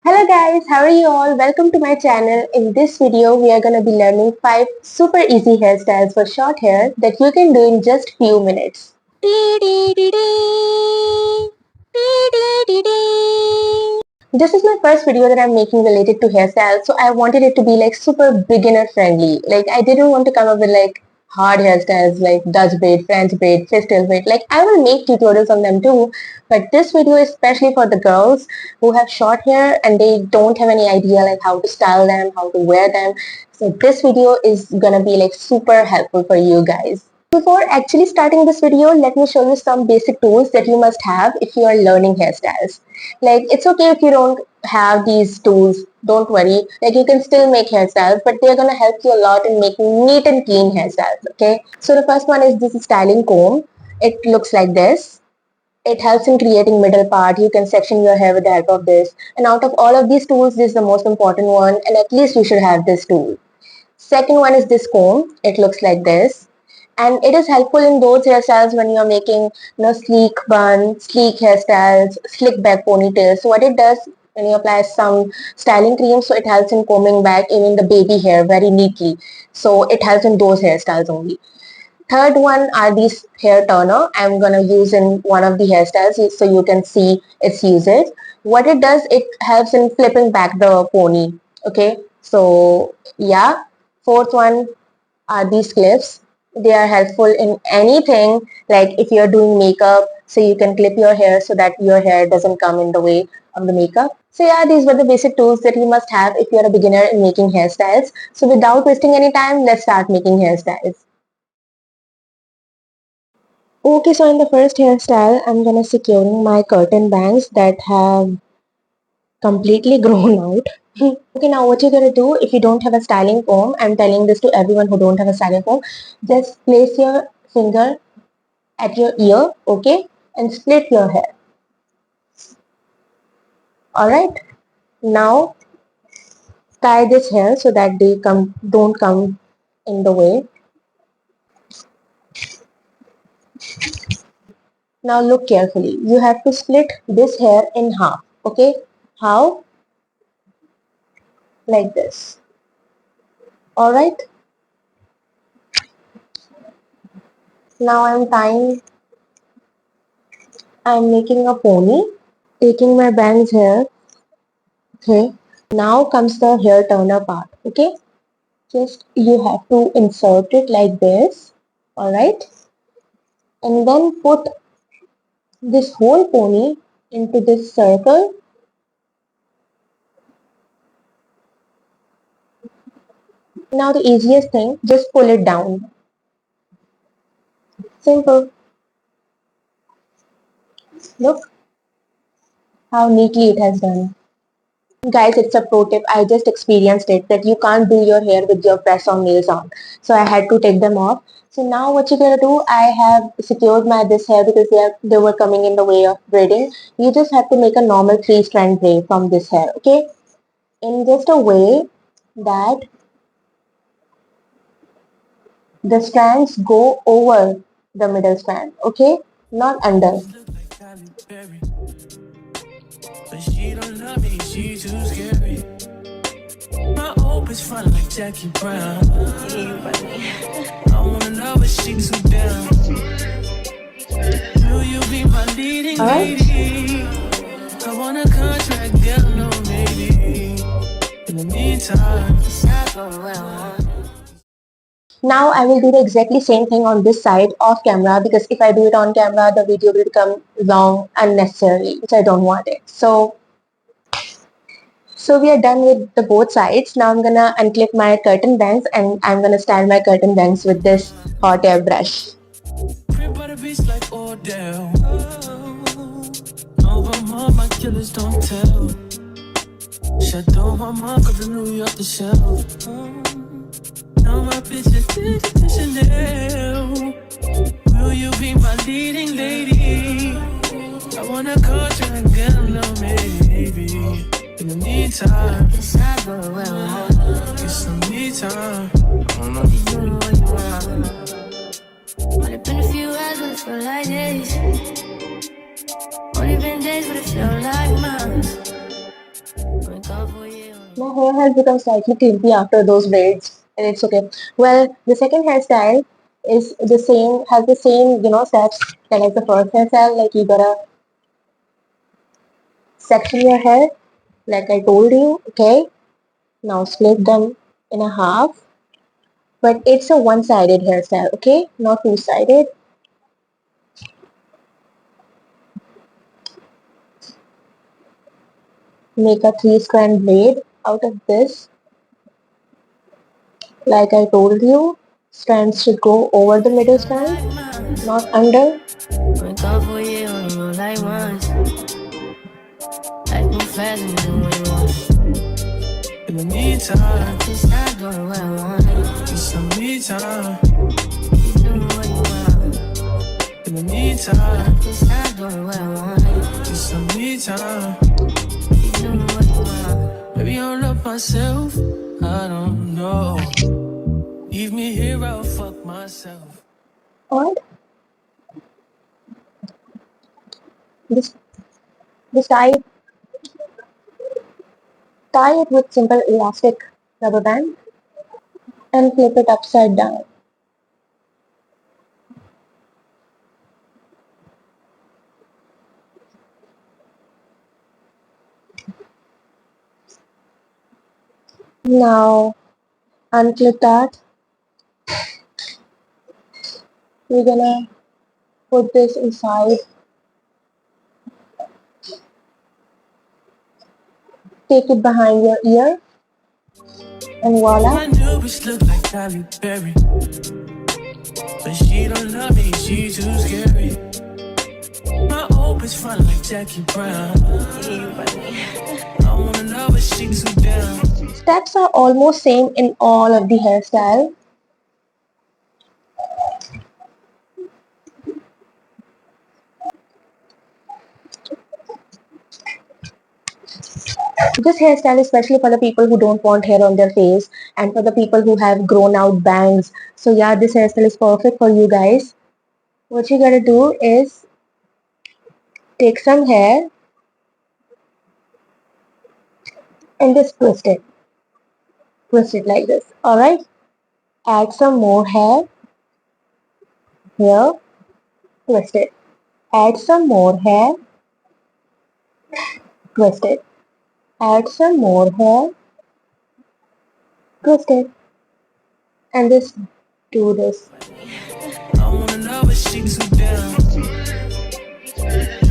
Hello guys, how are you all? Welcome to my channel. In this video, we are going to be learning 5 super easy hairstyles for short hair that you can do in just few minutes. This is my first video that I'm making related to hairstyles, so I wanted it to be like super beginner friendly. Like I didn't want to come up with like hard hairstyles like Dutch braid, French braid, fishtail braid. Like I will make tutorials on them too, but this video is especially for the girls who have short hair and they don't have any idea like how to style them, how to wear them. So this video is gonna be like super helpful for you guys. Before actually starting this video, let me show you some basic tools that you must have if you are learning hairstyles. Like it's okay if you don't have these tools, don't worry. Like you can still make hairstyles, but they're gonna help you a lot in making neat and clean hairstyles, okay? So the first one is this styling comb. It looks like this. It helps in creating middle part. You can section your hair with the help of this. And out of all of these tools, this is the most important one, and at least you should have this tool. Second one is this comb. It looks like this. And it is helpful in those hairstyles when you are making sleek bun, sleek hairstyles, slick back ponytails. So what it does when you apply some styling cream, so it helps in combing back even the baby hair very neatly. So it helps in those hairstyles only. Third one are these hair turner. I'm gonna use in one of the hairstyles so you can see its usage. What it does, it helps in flipping back the pony. Okay, so yeah. Fourth one are these clips. They are helpful in anything, like if you're doing makeup, so you can clip your hair so that your hair doesn't come in the way of the makeup. So yeah, these were the basic tools that you must have if you're a beginner in making hairstyles. So without wasting any time, let's start making hairstyles. Okay, so in the first hairstyle, I'm gonna securing my curtain bangs that have completely grown out. Okay, now what you're gonna do if you don't have a styling comb, I'm telling this to everyone who don't have a styling comb, just place your finger at your ear, okay, and split your hair. Alright, now tie this hair so that they don't come in the way. Now look carefully. You have to split this hair in half, okay? How? Like this. Alright. Now I'm making a pony, taking my bangs here, okay. Now comes the hair turner part, okay. Just you have to insert it like this, alright. And then put this whole pony into this circle. Now the easiest thing, just pull it down. Simple. Look how neatly it has done. Guys, it's a pro tip. I just experienced it that you can't do your hair with your press on nails on. So I had to take them off. So now what you're gonna do, I have secured my this hair because they were coming in the way of braiding. You just have to make a normal 3-strand braid from this hair, okay? In just a way that the strands go over the middle strand, okay? Not under. But she don't love me, she too scary. My hope is fun like Jackie Brown. I wanna know if she too down. Will you be my leading lady? I want a contract, girl, no maybe. In the meantime, it's not going well. Now I will do the exactly same thing on this side off camera, because if I do it on camera, the video will become long unnecessarily, which I don't want it. So we are done with the both sides. Now I'm gonna unclip my curtain bangs and I'm gonna style my curtain bangs with this hot air brush. Now my picture did Chanel. Will you be my leading lady? I wanna call you and get along, maybe. In the meantime, it's not going well. Get some me time. I don't know if you know what you want. Only been a few hours, but it feel like days. Only been days, but it feel like months. My hair has become slightly crimpy after those braids, and it's okay. Well, the second hairstyle is the same, has the same, steps that like the first hairstyle. Like you gotta section your hair, like I told you, okay? Now split them in a half, but it's a one-sided hairstyle, okay? Not two-sided. Make a three-strand blade out of this. Like I told you, strands should go over the middle strand, not under. Wake up for you, only roll like once. Life move fast and you do what you want. In the meantime, just stop doing what I want. Just some me time. Keep doing what you want. In the meantime, just stop doing what I want. Just some me time. Keep doing what you want. Maybe I love myself. I don't know. Leave me here, I'll fuck myself. And this, this tie it with simple elastic rubber band and flip it upside down. Now unclip that. We're gonna put this inside. Take it behind your ear. And voila. My new bitch look like Halle Berry, but she don't love me, she too scary. My old bitch fun like Jackie Brown. I wanna know but she too down. Steps are almost same in all of the hairstyle. This hairstyle is especially for the people who don't want hair on their face and for the people who have grown out bangs. So yeah, this hairstyle is perfect for you guys. What you gotta do is take some hair and just twist it. Twist it like this. Alright? Add some more hair here. Twist it. Add some more hair. Twist it. Add some more hair. Twist it. And just do this. I wanna know but she too down.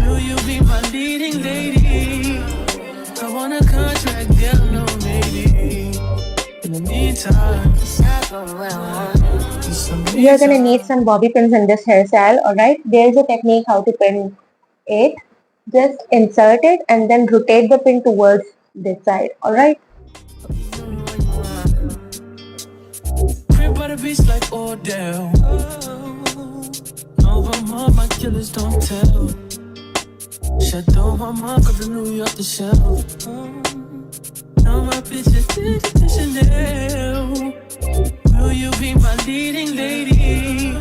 Will you be my leading lady? I want a contract, girl, no maybe. In the meantime, you're gonna need some bobby pins in this hairstyle, alright? There's a technique how to pin it. Just insert it and then rotate the pin towards this side, alright? By the beach like Odell. No, I'm on my killers don't tell. Shut down my mark of the New York the shelf. Now my bitches did the Chanel. Will you be my leading lady?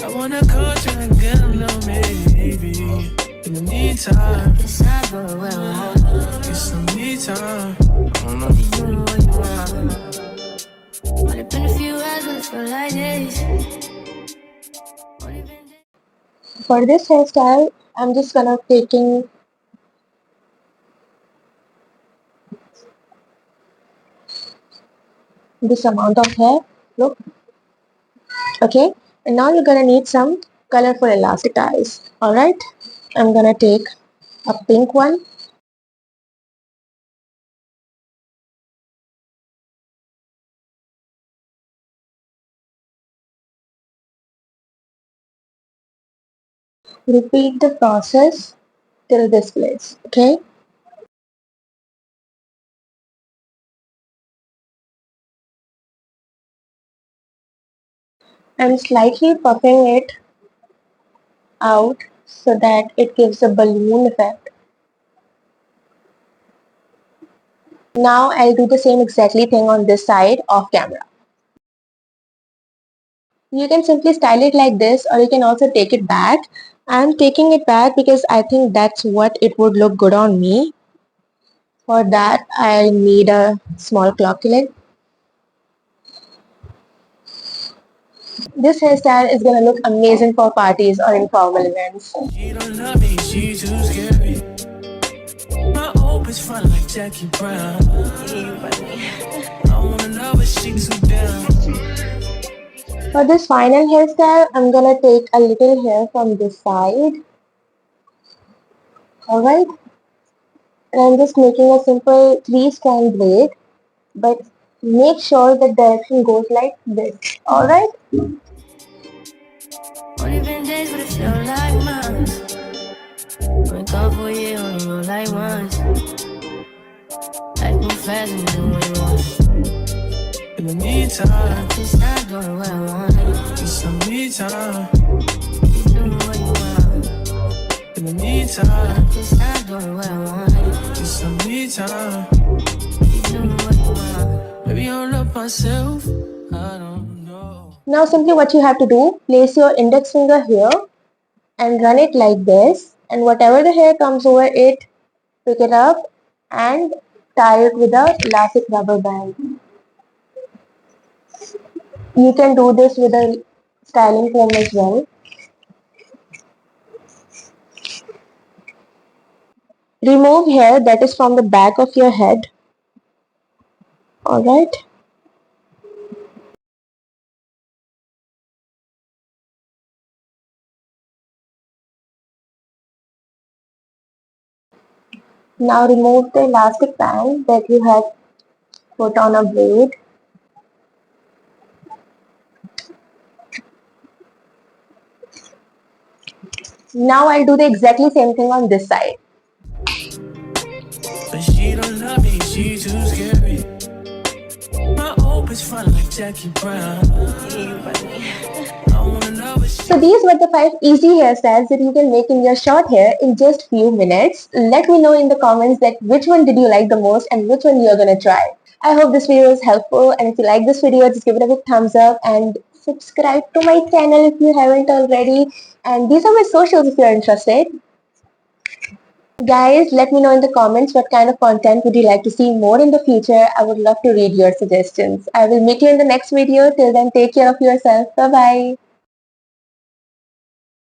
I wanna contract, girl, no maybe. In the meantime, get some me time. I don't know if you doing what you want. Only been a few hours, but it feel like days. For this hairstyle, I'm just gonna taking this amount of hair. Look. Okay. And now you're gonna need some colorful elastic ties. Alright. I'm gonna take a pink one. Repeat the process till this place. Okay. I'm slightly puffing it out so that it gives a balloon effect. Now I'll do the same exactly thing on this side off camera. You can simply style it like this or you can also take it back. I'm taking it back because I think that's what it would look good on me. For that, I need a small calculator. This hairstyle is gonna look amazing for parties or informal events. She don't love me, she too scary. My hope is fun like Jackie Brown. I wanna know if she too down. For this final hairstyle, I'm gonna take a little hair from this side. Alright? And I'm just making a simple 3-strand braid. But make sure the direction goes like this. Alright? Only been days, but it feel like months. Wake up for you, only roll like once. Life move fast and you do what you want. In the meantime, just not doing what I want. Need some me time. Keep doing what you want. In the meantime, just not doing what I want. Need some me time. Keep doing what you want. Maybe I'll love myself. I don't know. Now simply what you have to do, place your index finger here and run it like this, and whatever the hair comes over it, pick it up and tie it with a elastic rubber band. You can do this with a styling comb as well. Remove hair that is from the back of your head. Alright. Now remove the elastic band that you had put on a braid. Now I'll do the exactly same thing on this side. But she don't love me, she too scary. My hope is fun like Jackie Brown. I wanna know if she So these were the 5 easy hairstyles that you can make in your short hair in just few minutes. Let me know in the comments that which one did you like the most and which one you're gonna try. I hope this video is helpful, and if you like this video, just give it a big thumbs up and subscribe to my channel if you haven't already. And these are my socials if you're interested. Guys, let me know in the comments what kind of content would you like to see more in the future. I would love to read your suggestions. I will meet you in the next video. Till then, take care of yourself. Bye bye.